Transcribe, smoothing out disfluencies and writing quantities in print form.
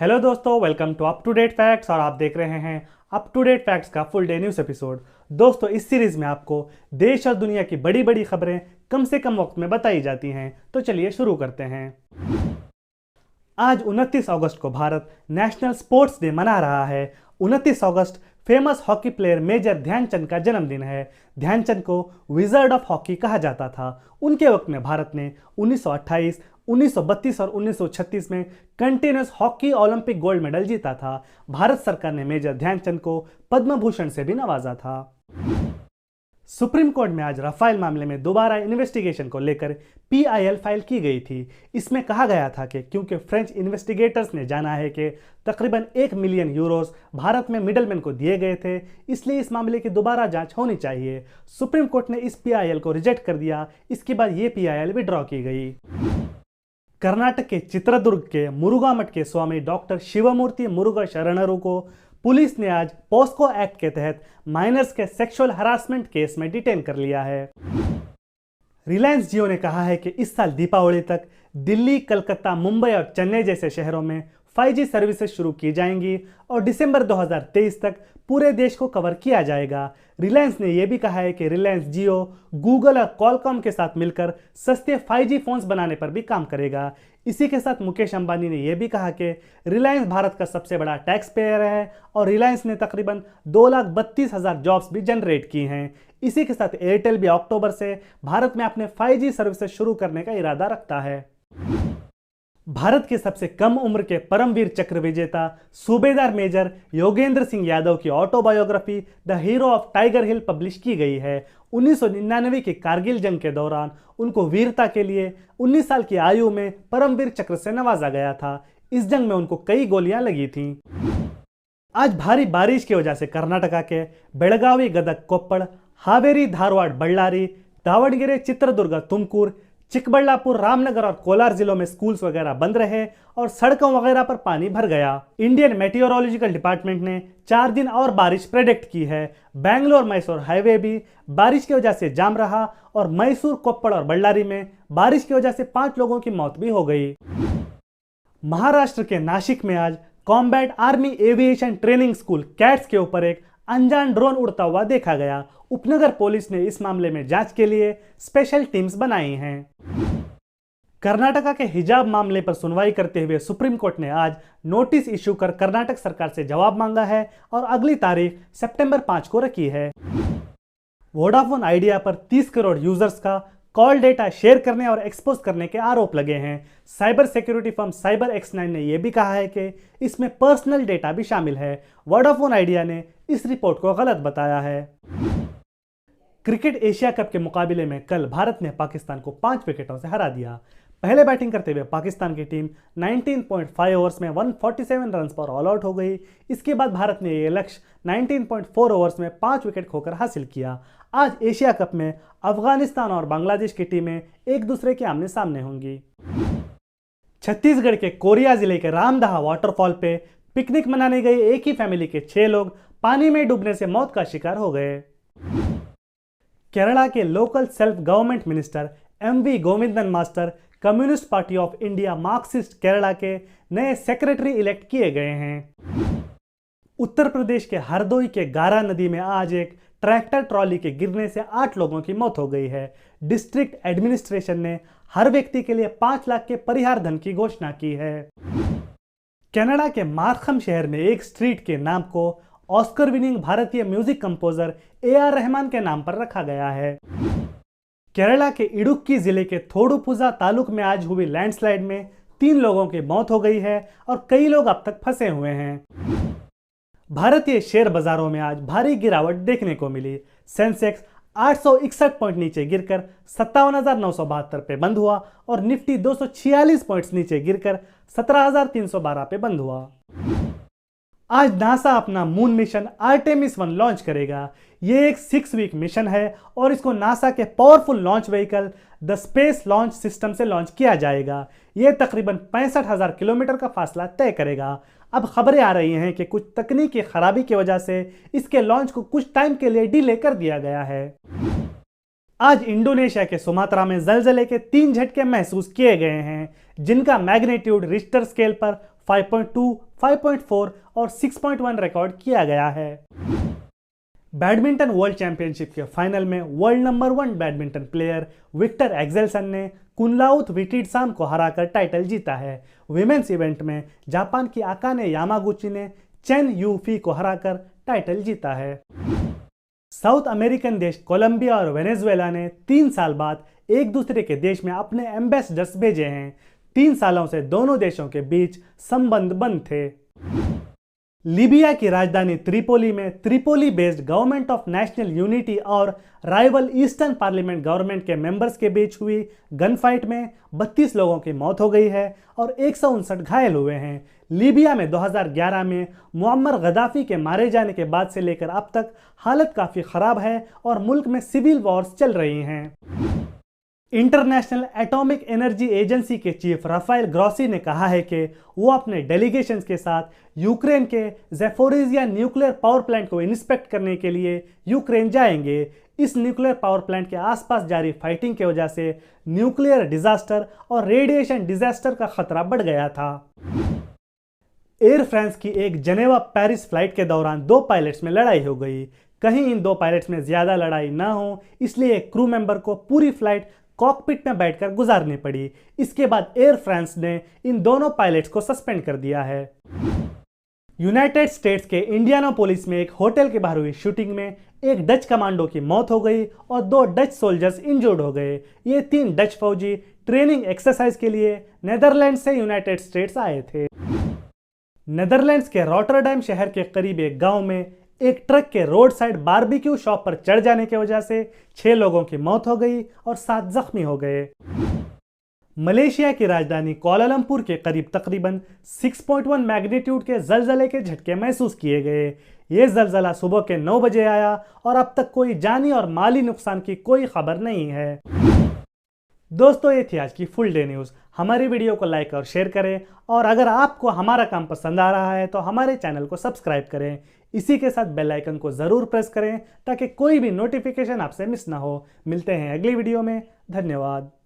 Hello दोस्तों, welcome to up to date facts और आप देख रहे हैं अप टू डेट फैक्ट्स का फुल डे न्यूज़ एपिसोड। दोस्तों, इस सीरीज में आपको देश और दुनिया की बड़ी बड़ी खबरें कम से कम वक्त में बताई जाती हैं। तो चलिए शुरू करते हैं। आज 29 अगस्त को भारत नेशनल स्पोर्ट्स डे मना रहा है। 29 अगस्त famous hockey player major Dhyan Chand का जन्मदिन है। ध्यानचंद को विजर्ड ऑफ हॉकी कहा जाता था। उनके वक्त में भारत ने 1928, 1932 और 1936 में continuous hockey Olympic gold medal जीता था। भारत सरकार ने मेजर ध्यानचंद को पद्म भूषण से भी नवाजा था। सुप्रीम कोर्ट में आज राफेल मामले में दोबारा इन्वेस्टिगेशन को लेकर पीआईएल फाइल की गई थी। इसमें कहा गया था कि क्योंकि फ्रेंच इन्वेस्टिगेटर्स ने जाना है कि तकरीबन 1 मिलियन यूरोस भारत में मिडलमैन को दिए गए थे, इसलिए इस मामले की दोबारा जांच होनी चाहिए। सुप्रीम कोर्ट ने इस पीआईएल को रिजेक्ट कर दिया। इसके बाद ये पीआईएल विड्रॉ की गई। कर्नाटक के चित्रदुर्ग के मुरुगा मठ के स्वामी डॉक्टर शिवमूर्ति मुरुगा शरणरू को पुलिस ने आज पोस्को एक्ट के तहत माइनर्स के सेक्सुअल हरासमेंट केस में डिटेन कर लिया है। रिलायंस जियो ने कहा है कि इस साल दीपावली तक दिल्ली, कलकत्ता, मुंबई और चेन्नई जैसे शहरों में 5G सर्विसेज शुरू की जाएंगी और दिसंबर 2023 तक पूरे देश को कवर किया जाएगा। रिलायंस ने यह भी कहा है कि रिलायंस जियो, गूगल और कॉलकॉम के साथ मिलकर सस्ते 5G फोन्स बनाने पर भी काम करेगा। इसी के साथ मुकेश अंबानी ने यह भी कहा कि रिलायंस भारत का सबसे बड़ा टैक्स पेयर है और रिलायंस ने तकरीबन 2,32,000 जॉब्स भी जनरेट की हैं। इसी के साथ एयरटेल भी अक्टूबर से भारत में अपने 5G सर्विसेज शुरू करने का इरादा रखता है। भारत के सबसे कम उम्र के परमवीर चक्र विजेता सूबेदार मेजर योगेंद्र सिंह यादव की autobiography the hero of tiger hill publish की गई है। 1999 की कारगिल जंग के दौरान उनको वीरता के लिए 19 साल की आयु में परमवीर चक्र से नवाजा गया था। इस जंग में उनको कई गोलियां लगी थीं। आज भारी बारिश की वजह से कर्नाटका के बेळगावी, गदग, कोप्पड़, हावेरी, धारवाड़, बಳ್ಳारी, दावणगेरे, चित्रदुर्ग, तुमकुर, चिकबल्लापुर, रामनगर और कोलार जिलों में स्कूल्स वगैरह बंद रहे और सड़कों वगैरह पर पानी भर गया। इंडियन मेटियोरोलॉजिकल डिपार्टमेंट ने 4 दिन और बारिश प्रेडिक्ट की है। बेंगलोर मैसूर हाईवे भी बारिश की वजह से जाम रहा और मैसूर, कोप्पड़ और बಳ್ಳारी में बारिश की वजह से 5 लोगों की मौत भी हो गई। महाराष्ट्र के नासिक में आज combat army aviation training school cats के ऊपर एक अनजान ड्रोन उड़ता हुआ देखा गया। उपनगर पुलिस ने इस मामले में जांच के लिए स्पेशल टीम्स बनाई हैं। कर्नाटका के हिजाब मामले पर सुनवाई करते हुए सुप्रीम कोर्ट ने आज नोटिस इशू कर कर्नाटक सरकार से जवाब मांगा है और अगली तारीख सितंबर 5 को रखी है। वोडाफोन आइडिया पर 30 करोड़ यूजर्स का कॉल डेटा शेयर करने और एक्सपोज करने के आरोप लगे हैं। साइबर सिक्योरिटी फर्म CyberX9 ने यह भी कहा है कि इसमें पर्सनल डेटा भी शामिल है। वोडाफोन आइडिया ने इस रिपोर्ट को गलत बताया है। क्रिकेट एशिया कप के मुकाबले में कल भारत ने पाकिस्तान को 5 विकेटों से हरा दिया। पहले बैटिंग करते हुए पाकिस्तान की टीम 19.5 ओवर्स में 147 रन पर ऑल आउट हो गई। इसके बाद भारत ने यह लक्ष्य 19.4 ओवर्स में 5 विकेट खोकर हासिल किया। आज एशिया कप में अफगानिस्तान और बांग्लादेश की टीमें एक दूसरे के आमने सामने होंगी। छत्तीसगढ़ के कोरिया जिले के रामदहा वाटरफॉल पे पिकनिक मनाने गए एक ही फैमिली के 6 लोग पानी में डूबने से मौत का शिकार हो गए। केरला के local self government minister MV Govindan master communist party of India Marxist Kerala के नए सेक्रेटरी इलेक्ट किए गए हैं। उत्तर प्रदेश के हरदोई के गारा नदी में आज एक ट्रैक्टर ट्रॉली के गिरने से 8 लोगों की मौत हो गई है। डिस्ट्रिक्ट एडमिनिस्ट्रेशन ने हर व्यक्ति के लिए 5 लाख के परिहार धन की घोषणा की है। कनाडा के मार्खम शहर में एक स्ट्रीट के नाम को ऑस्कर विनिंग भारतीय म्यूजिक कंपोजर AR रहमान के नाम पर रखा गया है। केरला के इडुक्की जिले के थोडुपुझा तालुक में आज हुई लैंडस्लाइड में 3 लोगों की मौत हो गई है और कई लोग अब तक फंसे हुए हैं। भारतीय शेयर बाजारों में आज भारी गिरावट देखने को मिली। सेंसेक्स 861 पॉइंट नीचे गिरकर 57,972 पे बंद हुआ और निफ्टी 246 पॉइंट्स नीचे गिरकर 17,312 पे बंद हुआ। आज नासा अपना मून मिशन आर्टेमिस 1 लॉन्च करेगा। ये एक 6 वीक मिशन है और इसको नासा के powerful launch vehicle the space launch system से लॉन्च किया जाएगा। ये तकरीबन 65,000 किलोमीटर का फासला तय करेगा। अब खबरें आ रही हैं कि कुछ तकनीकी खराबी की वजह से इसके लॉन्च को कुछ टाइम के लिए डिले कर दिया गया है। आज इंडोनेशिया के सुमात्रा में जलजले के 3 झटके महसूस किए गए हैं, जिनका मैग्नीट्यूड रिश्टर स्केल पर 5.2, 5.4 और 6.1 रिकॉर्ड किया गया है। बैडमिंटन वर्ल्ड चैंपियनशिप के फाइनल में world number 1 badminton player Viktor Axelsen ने कुनलाउथ विटिडसाम को हराकर टाइटल जीता है। विमेंस इवेंट में जापान की अकाने यामागुची ने चेन यूफी को हराकर टाइटल जीता है। साउथ अमेरिकन देश कोलंबिया और वेनेजुएला ने 3 साल बाद एक दूसरे के देश में अपने एम्बेसडर्स भेजे हैं। 3 सालों से दोनों देशों के बीच संबंध बंद थे। लीबिया की राजधानी त्रिपोली में Tripoli based government of national unity और राइवल ईस्टर्न पार्लियामेंट गवर्नमेंट के मेंबर्स के बीच हुई गन फाइट में 32 लोगों की मौत हो गई है और 159 घायल हुए हैं। लीबिया में 2011 में मुअम्मर गद्दाफी के मारे जाने के बाद से लेकर अब तक हालत काफ़ी ख़राब है और मुल्क में सिविल वॉर्स चल रही हैं। इंटरनेशनल एटॉमिक एनर्जी एजेंसी के चीफ राफेल ग्रॉसी ने कहा है कि वो अपने डेलीगेशंस के साथ यूक्रेन के ज़ैपोरिज़िया न्यूक्लियर पावर प्लांट को इंस्पेक्ट करने के लिए यूक्रेन जाएंगे। इस न्यूक्लियर पावर प्लांट के आसपास जारी फाइटिंग की वजह से न्यूक्लियर डिजास्टर और रेडिएशन डिजास्टर का खतरा बढ़ गया था। एयर फ्रांस की एक जनेवा पेरिस फ्लाइट के दौरान 2 पायलट्स में लड़ाई हो गई। कहीं इन 2 पायलट्स में ज़्यादा लड़ाई ना हो इसलिए एक क्रू मेंबर को पूरी फ्लाइट कॉकपिट में बैठकर गुजारनी पड़ी। इसके बाद एयर फ्रांस ने इन दोनों पायलट्स को सस्पेंड कर दिया है। यूनाइटेड स्टेट्स के इंडियानापोलिस में एक होटल के बाहर हुई शूटिंग में एक डच कमांडो की मौत हो गई और 2 डच सोल्जर्स इंजर्ड हो गए। ये 3 डच फौजी ट्रेनिंग एक्सरसाइज के लिए नेदरलैंड से यूनाइटेड स्टेट्स आए थे। नेदरलैंड्स के रॉटरडैम शहर के करीब एक गांव में एक ट्रक के रोड साइड बारबेक्यू शॉप पर चढ़ जाने की वजह से 6 लोगों की मौत हो गई और 7 जख्मी हो गए। मलेशिया की राजधानी कुआलालंपुर के करीब तकरीबन 6.1 मैग्नीट्यूड के जलजले के झटके महसूस किए गए। ये जलजला सुबह के 9 बजे आया और अब तक कोई जानी और माली नुकसान की कोई खबर नहीं है। दोस्तों, ये थी आज की फुल डे न्यूज़। हमारी वीडियो को लाइक और शेयर करें और अगर आपको हमारा काम पसंद आ रहा है तो हमारे चैनल को सब्सक्राइब करें। इसी के साथ बेल आइकन को ज़रूर प्रेस करें ताकि कोई भी नोटिफिकेशन आपसे मिस ना हो। मिलते हैं अगली वीडियो में। धन्यवाद।